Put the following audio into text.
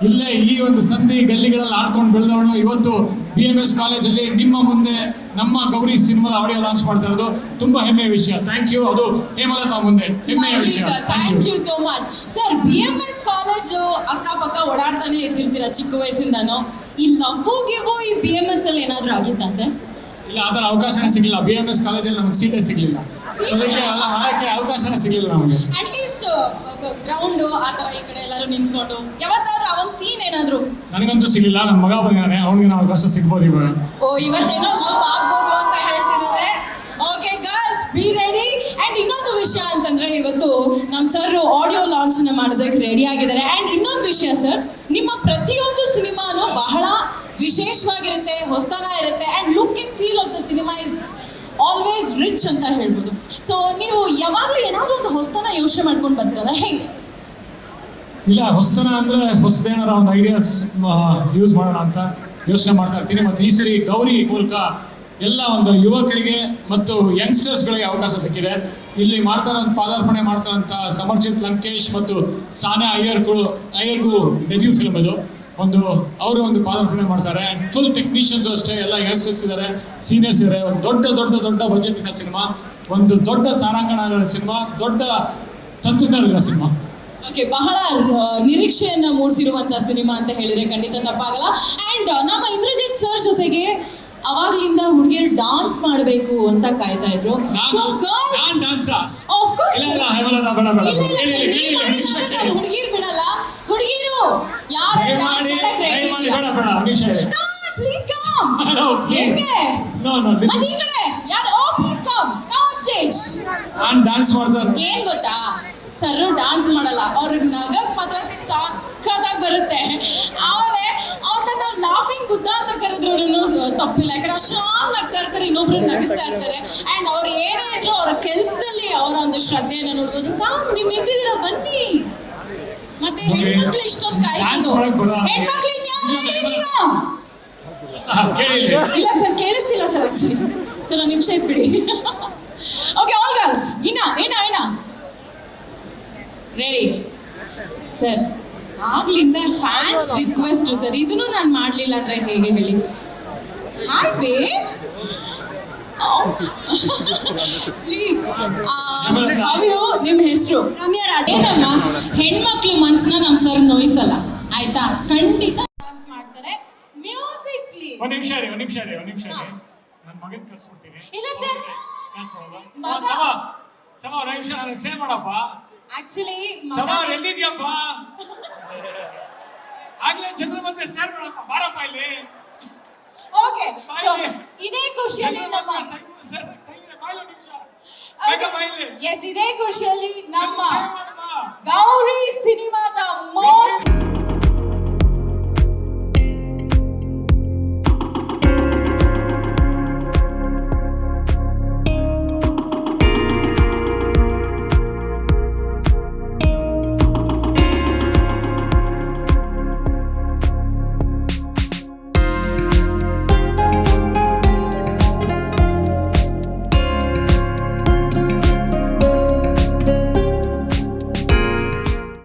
ಇಲ್ಲೇ ಈ ಒಂದು ಸಂಧಿ ಗಲ್ಲಿಗಳಲ್ಲಿ ಆಡ್ಕೊಂಡು ಬೆಳೆದವಳು ಇವತ್ತು BMS ಕಾಲೇಜಲ್ಲಿ ನಿಮ್ಮ ಮುಂದೆ ನಮ್ಮ ಗೌರಿ ಸಿನಿಮಾ ಆಡಿಯೋ ಲಾಂಚ್ ಮಾಡ್ತಾ ಇರೋದು ತುಂಬಾ ಹೆಮ್ಮೆಯ ವಿಷಯ. Thank you. ಅದು ಹೇಮಲತಾ ಮುಂದೆ ಹೆಮ್ಮೆಯ ವಿಷಯ. Thank you so much sir. BMS college ಅಕ್ಕಪಕ್ಕ ಓಡಾಡ್ತಾನೆ ಇದ್ದಿರ್ತೀರಾ ಚಿಕ್ಕ ವಯಸ್ಸಿಂದಾನು. ಈ ಲವ್ವುಗಿಗೂ ಈ BMS ಅಲ್ಲಿ ಏನಾದ್ರೂ ಆಗಿತ್ತಾ ಸರ್? ಇಲ್ಲ, ಆ ಥರ ಅವಕಾಶನೇ ಸಿಗಲಿಲ್ಲ. BMS ಕಾಲೇಜಲ್ಲಿ ನಮ್ಗೆ ಸೀಟೇ ಸಿಗಲಿಲ್ಲ. ಅದಕ್ಕೆ ಎಲ್ಲ ಮಾಡಕ್ಕೆ ಅವಕಾಶನೇ ಸಿಗಲಿಲ್ಲ ನಮಗೆ. ಅಟ್ ಲೀಸ್ಟ್ ಗ್ರೌಂಡ್ ಆ ಥರ ಈ ಕಡೆ ಎಲ್ಲರೂ ನಿಂತ್ಕೊಂಡು ಯಾವತ್ತಾದ್ರೂ ಅವನ್ ಸೀನ್ ಏನಾದ್ರು? ನನಗಂತೂ ಸಿಗಲಿಲ್ಲ. ನನ್ನ ಮಗ ಬಂದಿದ್ದಾನೆ, ಅವನಿಗೆ ಅವಕಾಶ ಸಿಗ್ಬೋದು ಇವಾಗ. ಓ, ಇವತ್ತೇನೋ ಲವ್ ಆಗ್ಬೋದು ಅಂತ ಹೇಳ್ತಿದ್ದಾರೆ. Okay girls, be ready. And ಇನ್ನೊಂದು ವಿಷಯ ಅಂತಂದ್ರೆ ಇವತ್ತು ನಮ್ಮ ಸರ್ ಆಡಿಯೋ ಲಾಂಚ್ ಮಾಡೋದಕ್ಕೆ ರೆಡಿ ಆಗಿದ್ದಾರೆ. ಅಂಡ್ ಇನ್ನೊಂದು ವಿಷಯ ಸರ್, ನಿಮ್ಮ ಪ್ರತಿಯೊಂದು ಸಿನಿಮಾನು ಬಹಳ ವಿಶೇಷವಾಗಿರುತ್ತೆ, ಹೊಸತನ ಇರುತ್ತೆ. And look and feel of the cinema is always rich ಅಂತ ಹೇಳ್ಬೋದು. ಸೊ ನೀವು ಯಾವಾಗಲೂ ಏನಾದರೂ ಒಂದು ಹೊಸತನ ಯೋಚನೆ ಮಾಡ್ಕೊಂಡು ಬರ್ತೀರಲ್ಲ, ಹೇಗೆ? ಇಲ್ಲ, ಹೊಸತನ ಅಂದರೆ ಹೊಸದೇನಾರ ಒಂದು ಐಡಿಯಾಸ್ ಯೂಸ್ ಮಾಡೋಣ ಅಂತ ಯೋಚನೆ ಮಾಡ್ತಾ ಇರ್ತೀನಿ. ಮತ್ತು ಈ ಸರಿ ಗೌರಿ ಮೂಲಕ ಎಲ್ಲ ಒಂದು ಯುವಕರಿಗೆ ಮತ್ತು ಯಂಗ್ಸ್ಟರ್ಸ್ಗಳಿಗೆ ಅವಕಾಶ ಸಿಕ್ಕಿದೆ. ಇಲ್ಲಿ ಪಾದಾರ್ಪಣೆ ಮಾಡ್ತಾರಂಥ ಸಮರ್ಜಿತ್ ಲಂಕೇಶ್ ಮತ್ತು ಸಾನ್ಯಾ ಅಯ್ಯರ್ಗೂ ಡೆಬ್ಯೂ ಫಿಲ್ಮ್ ಇದು. ಅವರು ಒಂದು ಪಾದಾರ್ಪಣೆ ಮಾಡ್ತಾರೆ. ಫುಲ್ ಟೆಕ್ನಿಷಿಯನ್ಸ್ ಅಷ್ಟೇ, ಎಲ್ಲ ಯಂಗ್ಸ್ಟರ್ಸ್ ಇದ್ದಾರೆ, ಸೀನಿಯರ್ಸ್ ಇದ್ದಾರೆ. ಒಂದು ದೊಡ್ಡ ಬಜೆಟಿನ ಸಿನಿಮಾ, ಒಂದು ದೊಡ್ಡ ತಾರಾಂಗಣಗಳ ಸಿನಿಮಾ, ದೊಡ್ಡ ತಂತ್ರಜ್ಞಾನಗಳ ಸಿನಿಮಾ. ಓಕೆ, ಬಹಳ ನಿರೀಕ್ಷೆಯನ್ನು ಮೂಡಿಸಿರುವಂಥ ಸಿನಿಮಾ ಅಂತ ಹೇಳಿದ್ರೆ ಖಂಡಿತ ತಪ್ಪಾಗಲ್ಲ. ಆ್ಯಂಡ್ ನಮ್ಮ ಇಂದ್ರಜಿತ್ ಸರ್ ಜೊತೆಗೆ ಅವಾಗ್ಲಿಂದ ಹುಡುಗಿಯರು ಡಾನ್ಸ್ ಮಾಡಬೇಕು ಅಂತ ಕಾಯ್ತಾ ಇದ್ರು. ಸೊ ಗರ್ಲ್ಸ್ ಆಫ್ ಕೋರ್ಸ್ ಹುಡುಗಿರು ಬಿಡಲ್ಲ. ಹುಡುಗಿರು ಯಾರು ಡಾನ್ಸ್ ಮಾಡಕ್ಕೆ ರೆಡಿ ಇದ್ದೀರಾ? Please come. ಹೆಂಗೆ ಮದಿ ಕಡೆ ಯಾರು? ಓ ಪ್ಲೀಸ್ ಕಮ್ ಆನ್ ಸ್ಟೇಜ್. ನಾನು ಡಾನ್ಸ್ ಮಾಡ್ತಾರೆ. ಏನ್ ಗೊತ್ತಾ, ಸರ್ ಡಾನ್ಸ್ ಮಾಡಲ್ಲ, ಅವ್ರಿಗೆ ನಗಕ್ ಮಾತ್ರ ಸಖತ್ತಾಗಿ ಬರುತ್ತೆ. ಆಮೇಲೆ ಅವ್ರನ್ನ ನಾವು ಲಾಫಿಂಗ್ ಬುದ್ಧ ಅಂತ ಕರೆದ್ರು ತಪ್ಪಿಲ್ಲ, ಯಾಕಂದ್ರೆ ಅಷ್ಟಾಗಿ ನಗ್ತಾ ಇರ್ತಾರೆ, ಇನ್ನೊಬ್ರನ್ನ ನಗಿಸ್ತಾ ಇರ್ತಾರೆ. ಅಂಡ್ ಅವ್ರು ಏನೇ ಇದ್ರು ಅವ್ರ ಕೆಲಸದಲ್ಲಿ ಅವರ ಒಂದು ಶ್ರದ್ಧೆಯನ್ನು ನೋಡ್ಬೋದು. ಕಾಮ್, ನೀವು ನಿಂತಿದ್ದೀರಾ, ಬನ್ನಿ. ಮತ್ತೆ ಹೆಣ್ಮಕ್ಳು ಇಷ್ಟೊಂದು ಕಾಯ್ಕೊಂಡು ಹೆಣ್ಮಕ್ಳು ಇಲ್ಲ ಸರ್, ಕೇಳಿಸ್ತಿಲ್ಲ ಸರ್ ಆಕ್ಚುಲಿ. ಸರ್ ಒಂದು ನಿಮಿಷ ಇಟ್ಬಿಡಿ. ಓಕೆ, ಆಲ್ ಗರ್ಲ್ಸ್, ಇನ್ನ ರೆಡಿ ಸರ್. ಆಗ್ಲಿಂದ ಫ್ಯಾನ್ಸ್ ರಿಕ್ವೆಸ್ಟ್ ಸರ್, ಇದನ್ನು ನಾನು ಮಾಡಲಿಲ್ಲ ಅಂದ್ರೆ ಹೇಗೆ ಹೇಳಿ? ಹಾಯ್ ಬೇ, ಪ್ಲೀಸ್. ಅಯ್ಯೋ, ನಿಮ್ಮ ಹೆಸರು ರಮ್ಯಾ ರಾಜ್. ಏನಮ್ಮ, ಹೆಣ್ಮಕ್ಳು ಮನ್ಸನ್ನ ನಮ್ಮ ಸರ್ ನೋಯಿಸಲ್ಲ, ಆಯ್ತಾ? ಖಂಡಿತ ಡಾನ್ಸ್ ಮಾಡ್ತಾರೆ. Music please. ಒಂದು ನಿಮಿಷ ರೀ. ನನ್ನ ಮಗನ ಕಳ್ಸ್ಕೊಡ್ತೀನಿ. ಇಲ್ಲ ಸರ್, ಸಮ ಒಂದು ನಿಮಿಷ ನನಗೆ ಸೇವ್ ಮಾಡಪ್ಪ. ಆಕ್ಚುಲಿ ಎಲ್ಲಿದ್ಯಪ್ಪ? ಆಗ್ಲೇ ಜನರ ಮಧ್ಯೆ ಸೇರ್ ಮಾಡಪ್ಪ, ಬಾರಪ್ಪ ಇಲ್ಲಿ. ಓಕೆ, ಇದೇ ಖುಷಿಯಲ್ಲಿ ನಮ್ಮ ಎಸ್, ಇದೇ ಖುಷಿಯಲ್ಲಿ ನಮ್ಮ ಗೌರಿ